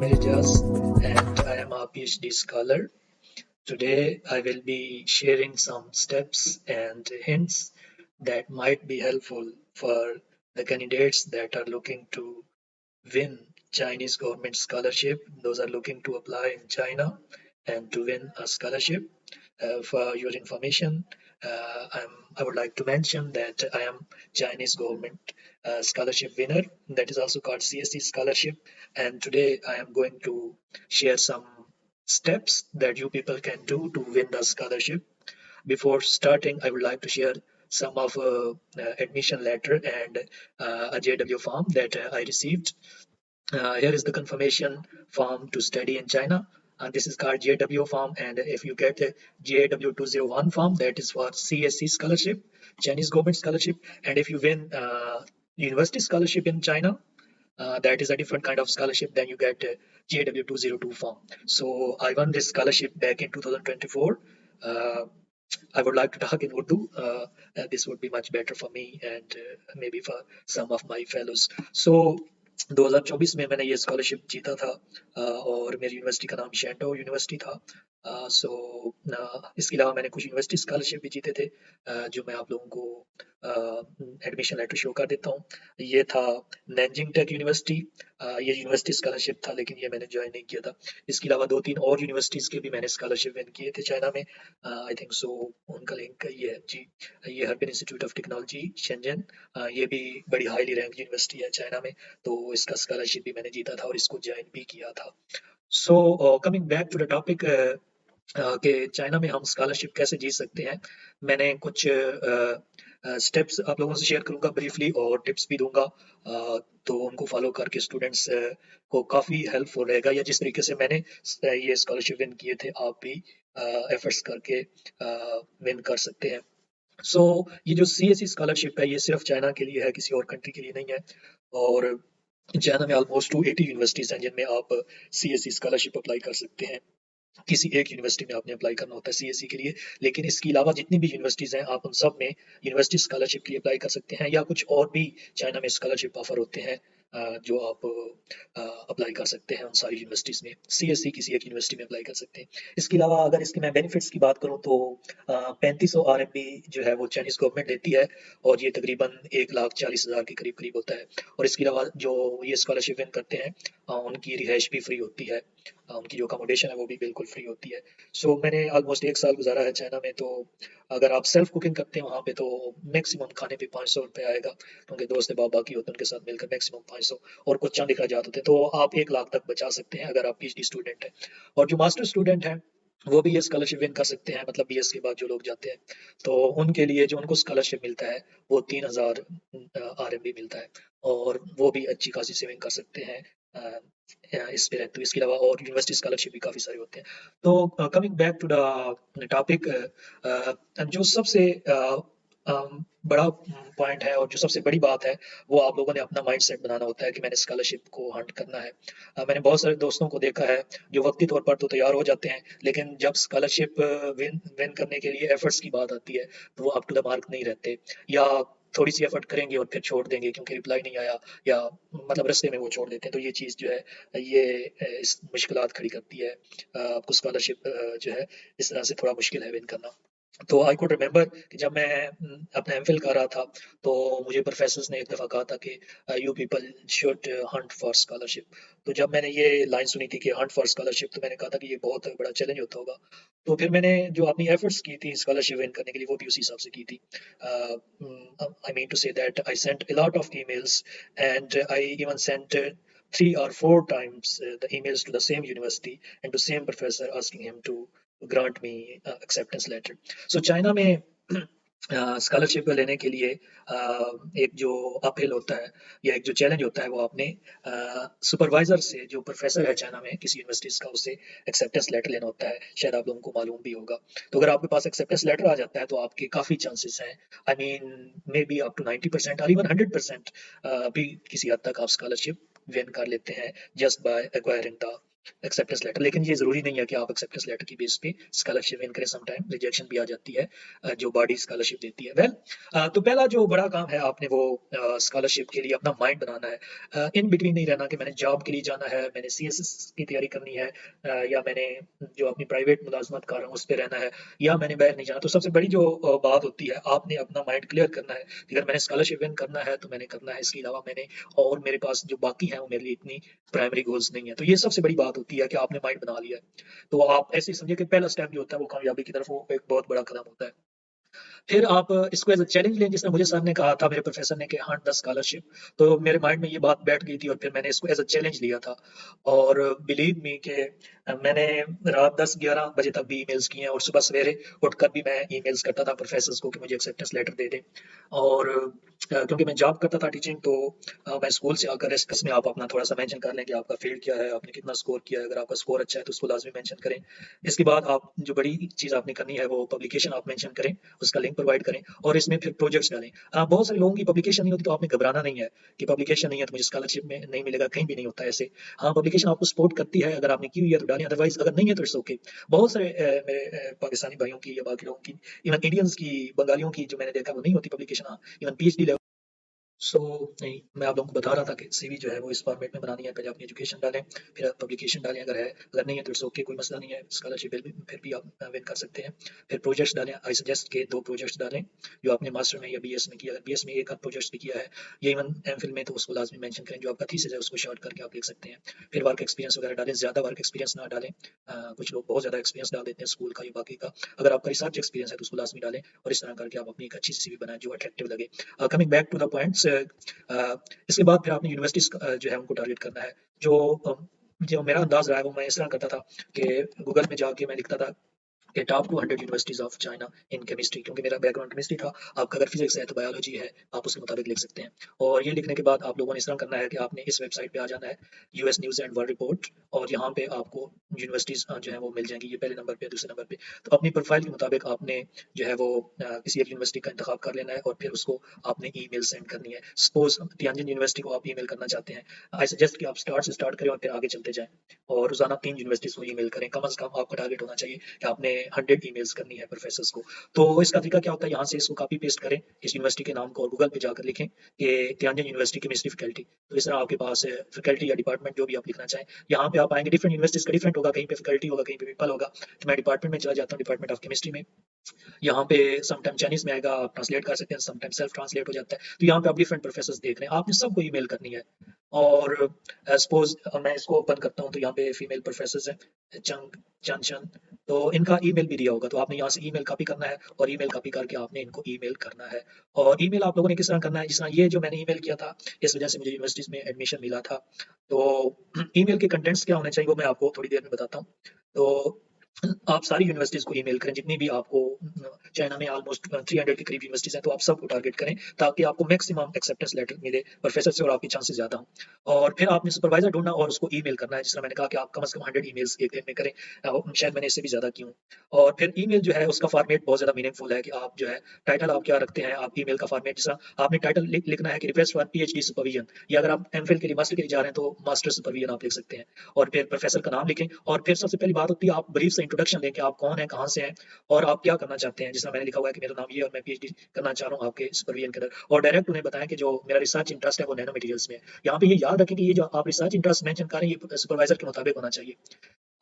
Amir Ijaz, and I am a PhD scholar. Today, I will be sharing some steps and hints that might be helpful for the candidates that are looking to win Chinese government scholarship. Those are looking to apply in China and to win a scholarship. For your information, I would like to mention that I am Chinese government scholarship winner. That is also called CSC scholarship. And today I am going to share some steps that you people can do to win the scholarship. Before starting, I would like to share some of admission letter and a JW form that I received. Here is the confirmation form to study in China. And this is called JW form. And if you get a JW 201 form, that is for CSC scholarship, Chinese government scholarship. And if you win university scholarship in China, that is a different kind of scholarship. Then you get a JW 202 form. So I won this scholarship back in 2024. Uh, I would like to talk in Urdu. This would be much better for me and maybe for some of my fellows. So 2024 में मैंने ये scholarship जीता था और मेरी university का नाम Shanto university था। सो इसके अलावा मैंने कुछ यूनिवर्सिटी स्कॉलरशिप भी जीते थे जो मैं आप लोगों को एडमिशन लेटर शो कर देता हूँ। ये था नैनजिंग टेक यूनिवर्सिटी। ये यूनिवर्सिटी स्कॉलरशिप था लेकिन ये मैंने ज्वाइन नहीं किया था। इसके अलावा 2-3 और यूनिवर्सिटीज़ के भी मैंने स्कॉलरशिप विन किए थे चाइना में। आई थिंक सो उनका लिंक ये है जी। ये हर्बिन इंस्टीट्यूट ऑफ टेक्नोलॉजी शेंजन, ये भी बड़ी हाईली रैंक यूनिवर्सिटी है चाइना में। तो इसका स्कॉलरशिप भी मैंने जीता था और इसको ज्वाइन भी किया था। So coming back to the topic कि चाइना में हम स्कॉलरशिप कैसे जीत सकते हैं। मैंने कुछ स्टेप्स आप लोगों से शेयर करूंगा ब्रीफली और टिप्स भी दूंगा। तो उनको फॉलो करके स्टूडेंट्स को काफ़ी हेल्पफुल रहेगा। या जिस तरीके से मैंने ये स्कॉलरशिप विन किए थे, आप भी एफर्ट्स करके विन कर सकते हैं। सो ये जो CSE स्कॉलरशिप है ये सिर्फ चाइना के लिए है, किसी और कंट्री के लिए नहीं है। और चाइना में ऑलमोस्ट 280 यूनिवर्सिटीज हैं जिनमें आप CSE स्कॉलरशिप अप्लाई कर सकते हैं। किसी एक यूनिवर्सिटी में आपने अप्लाई करना होता है CSE के लिए, लेकिन इसके अलावा जितनी भी यूनिवर्सिटीज़ हैं आप उन सब में यूनिवर्सिटी स्कॉलरशिप के लिए अप्लाई कर सकते हैं। या कुछ और भी चाइना में स्कॉलरशिप ऑफर होते हैं जो आप अप्लाई कर सकते हैं उन सारी यूनिवर्सिटीज़ में। CSE किसी एक यूनिवर्सिटी में अप्लाई कर सकते हैं। इसके अलावा अगर इसके मैं बेनिफिट्स की बात करूँ तो 3500 RMB जो है वो चाइनीज़ गवर्नमेंट देती है और ये तकरीबन 1,40,000 के करीब करीब होता है। और इसके अलावा जो ये स्कॉलरशिप विन करते हैं उनकी रिहाइश भी फ्री होती है, उनकी जो अकोमोडेशन है वो भी बिल्कुल फ्री होती है। सो मैंने ऑलमोस्ट 1 साल गुजारा है चाइना में। तो अगर आप सेल्फ कुकिंग करते हैं वहाँ पे तो मैक्सिमम खाने पे 500 रुपये आएगा, क्योंकि दोस्त बाप बाकी होते हैं उनके साथ मिलकर मैक्सिमम 500 और कुछ चंद अखराजात होते हैं, तो आप 1 लाख तक बचा सकते हैं अगर आप PhD स्टूडेंट हैं। और जो मास्टर स्टूडेंट हैं वो भी ये स्कॉलरशिप विन कर सकते हैं, मतलब BS के बाद जो लोग जाते हैं तो उनके लिए जो उनको स्कॉलरशिप मिलता है वो 3000 RMB मिलता है और वो भी अच्छी खासी सेविंग कर सकते हैं इस पे। तो इसके अलावा और यूनिवर्सिटी स्कॉलरशिप भी काफ़ी सारे होते हैं। तो coming back to the topic, जो सबसे बड़ा पॉइंट है और जो सबसे बड़ी बात है वो आप लोगों ने अपना माइंडसेट बनाना होता है कि मैंने स्कॉलरशिप को हंट करना है। मैंने बहुत सारे दोस्तों को देखा है जो वक्ती तौर पर तो तैयार हो जाते हैं, लेकिन जब स्कॉलरशिप विन विन करने के लिए एफर्ट्स की बात आती है तो वो अप टू द मार्क नहीं रहते, या थोड़ी सी एफर्ट करेंगे और फिर छोड़ देंगे क्योंकि रिप्लाई नहीं आया, या मतलब रास्ते में वो छोड़ देते हैं। तो ये चीज़ जो है ये इस मुश्किलात खड़ी करती है आपको स्कॉलरशिप जो है इस तरह से थोड़ा मुश्किल है विन करना। तो आई कुड रिमेंबर कि जब मैं अपना एमफिल कर रहा था तो मुझे प्रोफेसर्स ने एक दफ़ा कहा था कि you people should Hunt for scholarship. तो जब मैंने ये लाइन सुनी थी कि हंट फॉर स्कॉलरशिप तो मैंने कहा था कि ये बहुत बड़ा चैलेंज होता होगा। तो फिर मैंने जो अपनी एफर्ट्स की थी स्कॉलरशिप विन करने के लिए वो भी उसी हिसाब से की थी। I mean to say that I sent a lot of emails and I even sent 3 or 4 times the emails to the same university and to same professor asking him to grant me acceptance letter. So China में scholarship लेने के लिए एक जो appeal होता है या एक जो चैलेंज होता है वो अपने सुपरवाइजर से, जो प्रोफेसर है चाइना में किसी यूनिवर्सिटीज का, उससे एक्सेप्टेंस लेटर लेना होता है। शायद आप लोगों को मालूम भी होगा। तो अगर आपके पास एक्सेप्टेंस लेटर आ जाता है तो आपके काफ़ी चांसेस हैं, I mean maybe up to 90% और इवन 100% भी किसी हद तक आप स्कॉलरशिप विन कर लेते हैं just by acquiring the acceptance letter. लेकिन ये जरूरी नहीं है कि आप एक्सेप्टेंस लेटर की बेस पे स्कॉलरशिप विन करें, सम टाइम रिजेक्शन भी आ जाती है जो बॉडी स्कॉलरशिप देती है। तो पहला जो बड़ा काम है आपने वो स्कॉलरशिप के लिए अपना माइंड बनाना है। इन बिटवीन नहीं रहना कि मैंने जॉब के लिए जाना है, मैंने सीएसएस की तैयारी करनी है, या मैंने जो अपनी प्राइवेट मुलाजमत कर रहा हूँ उस पर रहना है, या मैंने बाहर नहीं जाना। तो सबसे बड़ी जो बात होती है, आपने अपना माइंड क्लियर करना है कि अगर मैंने स्कॉलरशिप विन करना है तो मैंने करना है, इसके अलावा मैंने और मेरे पास जो बाकी है वो मेरे लिए इतनी प्राइमरी गोल्स नहीं है। तो ये सबसे बड़ी बात होती है कि आपने माइंड बना लिया है। तो आप ऐसे ही समझिए कि पहला स्टेप जो होता है वो कामयाबी की तरफ वो एक बहुत बड़ा कदम होता है। फिर आप इसको एज अ चैलेंज लें, जिस तरह मुझे सर ने कहा था, मेरे प्रोफेसर ने कि हंट द स्कॉलरशिप। तो मेरे माइंड में ये बात बैठ गई थी और फिर मैंने इसको एज अ चैलेंज लिया था। और बिलीव मी कि मैंने रात 10-11 बजे तक भी ईमेल्स किए हैं और सुबह सवेरे उठकर भी मैं ईमेल्स करता था प्रोफेसर्स को कि मुझे एक्सेप्टेंस लेटर दे दें। और क्योंकि मैं जॉब करता था टीचिंग, तो मैं स्कूल से आकर इसमें आप अपना थोड़ा सा मेंशन कर लें कि आपका फील्ड क्या है, आपने कितना स्कोर किया है। अगर आपका स्कोर अच्छा है तो उसको लाजमी मेंशन करें। इसके बाद आप जो बड़ी चीज़ आपने करनी है वो पब्लिकेशन आप मेंशन करें, उसका लिंक प्रोवाइड करें और इसमें फिर प्रोजेक्ट्स डालें। बहुत सारे लोगों की पब्लिकेशन नहीं होती, तो आपने घबराना नहीं है कि पब्लिकेशन नहीं है तो मुझे स्कॉलरशिप में नहीं मिलेगा, कहीं भी नहीं होता है ऐसे। हाँ, पब्लिकेशन आपको सपोर्ट करती है, अगर आपने की हुई है तो डालें, अदरवाइज अगर नहीं है तो इट्स ओके। बहुत सारे मेरे पाकिस्तानी भाइयों की या बाकी लोगों की, इवन इंडियंस की, बंगालियों की जो मैंने देखा वो नहीं होती पब्लिकेशन। हाँ, इवन पीएचडी लेवल। सो नहीं, मैं आप लोगों को बता रहा था कि सीवी जो है वो इस फॉर्मेट में बनानी है। पहले अपनी एजुकेशन डालें, फिर आप पब्लिकेशन डालें, अगर है, अगर नहीं है तो इट्स ओके, कोई मसला नहीं है, स्कॉलरशिप फिर भी आप विन कर सकते हैं। फिर प्रोजेक्ट्स डालें, आई सजेस्ट के 2 प्रोजेक्ट्स डालें जो आपने मास्टर में या बीएस में किया। अगर बीएस में एक आध प्रोजेक्ट्स भी किया है या इवन एमफिल में, तो उसको लाजमी मेंशन करें। जो आपका थीसिस है उसको शॉर्ट करके आप लिख सकते हैं। फिर वर्क एक्सपीरियंस वगैरह डालें, ज़्यादा वर्क एक्सपीरियंस ना डालें। कुछ लोग बहुत ज़्यादा एक्सपीरियंस डाल देते हैं स्कूल का या बाकी का। अगर आपका रिसर्च एक्सपीरियंस है तो उसको लाजमी डालें और इस तरह करके आप अपनी एक अच्छी सी सीवी बनाएं जो अट्रैक्टिव लगे। Coming back to the points, इसके बाद फिर आपने यूनिवर्सिटीज जो है उनको टारगेट करना है। जो मेरा अंदाज रहा है वो मैं इस तरह करता था कि गूगल में जाके मैं लिखता था कि top 200 universities of China in chemistry, क्योंकि मेरा बैकग्राउंड केमिस्ट्री था। आपका अगर फिजिक्स है तो बायोलॉजी है, आप उसके मुताबिक लिख सकते हैं। और ये लिखने के बाद आप लोगों ने इस तरह करना है कि आपने इस वेबसाइट पे आ जाना है, US news and world report, और यहाँ पे आपको यूनिवर्सिटीज जो है वो मिल जाएंगी। ये पहले नंबर पे, दूसरे नंबर पे। तो अपनी प्रोफाइल के मुताबिक आपने जो है वो किसी एक यूनिवर्सिटी का इंतखाब कर लेना है और फिर उसको आपने ईमेल सेंड करनी है। सपोज तियानजिन यूनिवर्सिटी को आप ईमेल करना चाहते हैं, आई सजेस्ट कि आप स्टार्ट से स्टार्ट करें और फिर आगे चलते जाएं और रोजाना 3 यूनिवर्सिटीज को ईमेल करें। कम से कम आपका टारगेट होना चाहिए कि आपने 100 ईमेल्स करनी है प्रोफेसर्स को। तो इसका तरीका क्या होता है, यहाँ से इसको कॉपी पेस्ट करें इस यूनिवर्सिटी के नाम को और गूगल पे जाकर लिखें कि तियानजिन यूनिवर्सिटी केमिस्ट्री फैकल्टी। तो इस तरह आपके पास फैकल्टी या डिपार्टमेंट जो भी आप लिखना चाहें, यहाँ पे आप आएंगे, डिफरेंट यूनिवर्सिटीज का डिफरेंट होगा, कहीं पे फैकल्टी होगा, कहीं पे पीपल होगा। तो मैं डिपार्टमेंट में चला जाता हूँ, डिपार्टमेंट ऑफ केमिस्ट्री में। यहाँ पे समटाइम चाइनीज में आएगा, आप ट्रांसलेट कर सकते हैं, समटाइम सेल्फ ट्रांसलेट हो जाता है। तो यहाँ पे आप डिफरेंट प्रोफेसर्स देख रहे हैं, आपने सबको ईमेल करनी है। और सपोज मैं इसको ओपन करता हूँ तो यहाँ पे फीमेल प्रोफेसर्स हैं, चंग चंचन। तो इनका ईमेल भी दिया होगा, तो आपने यहाँ से ईमेल कॉपी करना है और ईमेल कॉपी करके आपने इनको ईमेल करना है। और ईमेल आप लोगों ने किस तरह करना है, जिस तरह ये जो मैंने ईमेल किया था, इस वजह से मुझे यूनिवर्सिटीज में एडमिशन मिला था। तो ईमेल के कंटेंट्स क्या होने चाहिए वो मैं आपको थोड़ी देर में बताता हूँ। तो आप सारी यूनिवर्सिटीज को ईमेल करें, जितनी भी आपको, चाइना में ऑलमोस्ट 300 के करीब यूनिवर्सिटीज हैं, तो आप सबको टारगेट करें ताकि आपको मैक्सिमम एक्सेप्टेंस लेटर मिले प्रोफेसर से और आपके चांसेस ज्यादा हों। और फिर आपने सुपरवाइजर ढूंढना और उसको ईमेल करना है, जिस तरह मैंने कहा कि आप कम से कम 100 ईमेल्स एक दिन में करें। शायद मैंने इससे भी ज्यादा की हूँ। और फिर ईमेल जो है उसका फॉर्मेट बहुत ज्यादा मीनिंगफुल है कि आप जो है टाइटल आप क्या रखते हैं, आप ईमेल का फॉर्मेट, जिस तरह आपने टाइटल लिखना है कि रिक्वेस्ट फॉर पीएचडी सुपरविजन, या अगर आप एमफिल के लिए, मास्टर के लिए जा रहे हैं तो मास्टर सुपरविजन आप लिख सकते हैं। और फिर प्रोफेसर का नाम लिखें और फिर सबसे पहली बात होती है आप ब्रीफ से इंट्रोडक्शन दें कि आप कौन है, कहाँ से हैं और आप क्या करना चाहते हैं। जिस तरह मैंने लिखा हुआ है कि मेरा नाम ये है और मैं पीएचडी करना चाह रहा हूँ आपके सुपरविजन के अंदर, और डायरेक्ट उन्हें बताएं कि जो मेरा रिसर्च इंटरेस्ट है वो नैनो मटेरियल्स में है। यहाँ पे ये याद रखें कि ये जो आप रिसर्च इंटरेस्ट मेंशन कर रहे हैं ये सुपरवाइजर के मुताबिक होना चाहिए।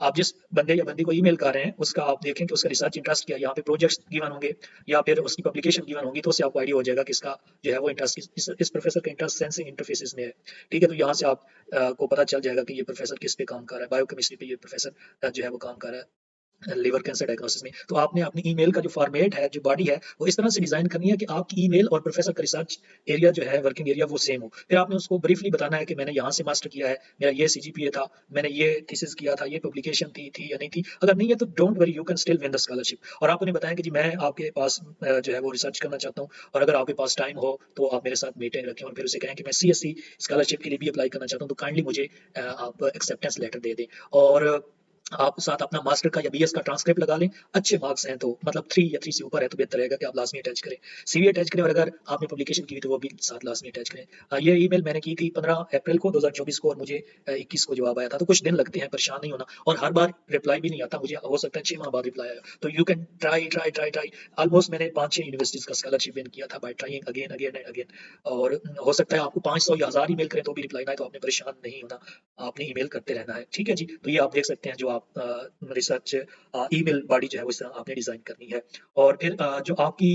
आप जिस बंदे या बंदी को ईमेल कर रहे हैं उसका आप देखें कि उसका रिसर्च इंटरेस्ट क्या है। यहाँ पे प्रोजेक्ट्स गिवन होंगे या फिर उसकी पब्लिकेशन गिवन होगी, तो उससे आपको आइडिया हो जाएगा कि इसका जो है वो इंटरेस्ट इस प्रोफेसर का इंटरेस्ट सेंसिंग इंटरफेसेस में है। ठीक है, तो यहाँ से आप को पता चल जाएगा कि ये प्रोफेसर किस पे काम कर रहा है। बायोकेमिस्ट्री पे ये प्रोफेसर जो है वो काम कर रहा है, लिवर कैंसर डायग्नोसिस में। तो आपने अपनी ईमेल का जो फॉर्मेट है, जो बॉडी है, वो इस तरह से डिजाइन करनी है कि आपकी ईमेल और प्रोफेसर का रिसर्च एरिया जो है, वर्किंग एरिया, वो सेम हो। फिर आपने उसको ब्रीफली बताना है कि मैंने यहाँ से मास्टर किया है, मेरा ये सीजीपीए था, मैंने ये थीसिस किया था, ये पब्लिकेशन थी या नहीं थी। अगर नहीं है तो don't worry, you can still win the scholarship. और आप उन्हें बताएं कि जी मैं आपके पास जो है वो रिसर्च करना चाहता हूँ और अगर आपके पास टाइम हो तो आप मेरे साथ मीटिंग रखें। और फिर उसे कहें कि मैं सीएससी स्कॉलरशिप के लिए भी अप्लाई करना चाहता हूँ, तो काइंडली मुझे आप एक्सेप्टेंस लेटर दे दें। और आप साथ अपना मास्टर का या बीएस का ट्रांसक्रिप्ट लगा लें। अच्छे मार्क्स हैं तो मतलब 3 या 3 से ऊपर है तो बेहतर रहेगा कि आप लास्ट में अटैच करें। सीवी अटैच करें और अगर आपने पब्लिकेशन की हुई तो वो भी साथ लास्ट में अटैच करें। ये ईमेल मैंने की थी 15 अप्रैल को 2024 को और मुझे 21 को जवाब आया था। तो कुछ दिन लगते हैं, परेशान नहीं होना। और हर बार रिप्लाई भी नहीं आता, मुझे हो सकता है 6 माह बाद रिप्लाई आया। तो you can try try try try. Almost मैंने 5-6 यूनिवर्सिटीज का स्कॉलरशिप विन किया था bye trying again again and again. और हो सकता है आपको 500 या 1000 ईमेल करें तो भी रिप्लाई ना आए, तो आपने परेशान नहीं होना, आपने ईमेल करते रहना है। ठीक है जी। तो ये आप देख सकते हैं जो आप रिसर्च ईमेल बॉडी जो है वो इस तरह आपने डिजाइन करनी है। और फिर जो आपकी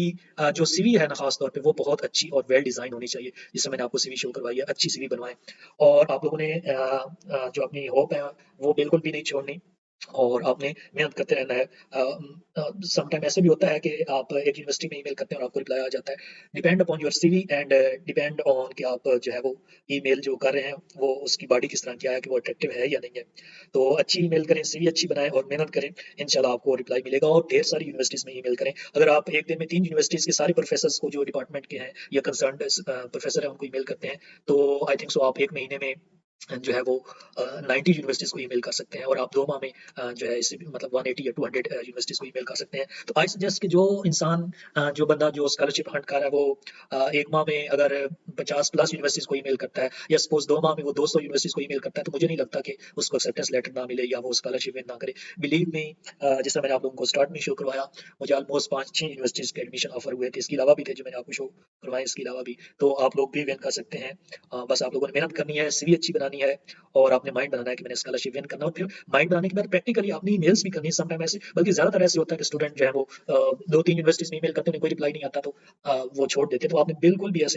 जो सीवी है ना, खास तौर पे वो बहुत अच्छी और वेल डिजाइन होनी चाहिए। जिससे मैंने आपको सीवी शो करवाई है, अच्छी सीवी बनवाएं। और आप लोगों ने जो अपनी होप है वो बिल्कुल भी नहीं छोड़नी और आपने मेहनत करते रहना है। सम टाइम ऐसे भी होता है कि आप एक यूनिवर्सिटी में ईमेल करते हैं और आपको रिप्लाई आ जाता है। Depend upon your CV and depend on कि आप जो है वो ईमेल जो कर रहे हैं वो उसकी बॉडी किस तरह की है, कि वो अट्रैक्टिव है या नहीं है। तो अच्छी ईमेल करें, सीवी अच्छी बनाएं और मेहनत करें। इंशाल्लाह आपको रिप्लाई मिलेगा। और ढेर सारी यूनिवर्सिटीज में ईमेल करें। अगर आप एक दिन में 3 यूनिवर्सिटीज के सारे प्रोफेसर्स को जो डिपार्टमेंट के हैं या कंसर्न प्रोफेसर है उनको ईमेल करते हैं, तो आई थिंक सो आप एक महीने में जो है वो 90 यूनिवर्सिटीज को ईमेल कर सकते हैं। और आप 2 माह में जो है इसे मतलब 180 या 200 यूनिवर्सिटीज को ईमेल कर सकते हैं। तो आई सजेस्ट कि जो इंसान जो बंदा जो स्कॉलरशिप हंट कर रहा है वो 1 माह में अगर 50 प्लस यूनिवर्सिटीज को ईमेल करता है, या सपोज 2 माह में वो 200 यूनिवर्सिटीज को ईमेल करता है, तो मुझे नहीं लगता कि उसको एक्सेप्टेंस लेटर ना मिले या वो स्कॉलरशिप विन ना करे। बिलीव मी, जैसा मैंने आप लोगों को स्टार्ट में शो करवाया, मुझे ऑलमोस्ट 5-6 यूनिवर्सिटीज के एडमिशन ऑफर हुए थे। इसके अलावा भी थे जो मैंने आपको शो करवाए, इसके अलावा भी। तो आप लोग भी विन कर सकते हैं। बस आप लोगों ने मेहनत करनी है, सीवी अच्छी बनानी है और आपने माइंड बनाना है कि मैंने स्कॉलरशिप विन करना है। और फिर माइंड बनाने के बाद प्रैक्टिकली आपने ईमेल्स भी करनी है। सम टाइम ऐसे, बल्कि ज्यादातर ऐसे होता है कि स्टूडेंट जो है वो 2-3 यूनिवर्सिटीज में ईमेल करते हैं, उन्हें कोई रिप्लाई नहीं आता तो वो छोड़ देते हैं। तो आपने बिल्कुल भी ऐसे